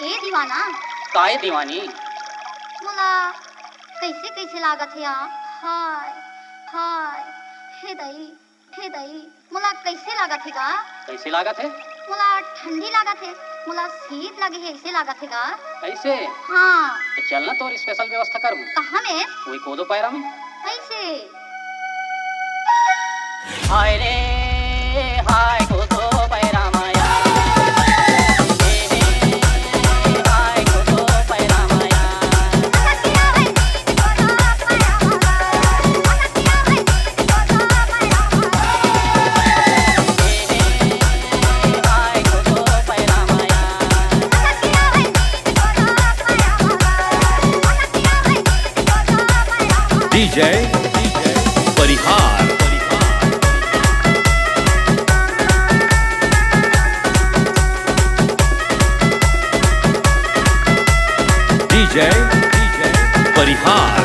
ए दीवाना काहे दीवानी मोला कैसे कैसे लागत है यार। हाय हाय हे दई मोला कैसे लागत है का। कैसे लागत है मोला ठंडी लागत है, मोला शीत लगे है, ऐसे लागत है का। ऐसे हाँ तो चलना तो स्पेशल व्यवस्था करूँ कहाँ में वही कोदो पैरा में। ऐसे हाय रे हाय कोदो पैरा माया हाय कोदो पैरा माया हाय कोदो पैरा माया डीजे परिहार डीजे परिहार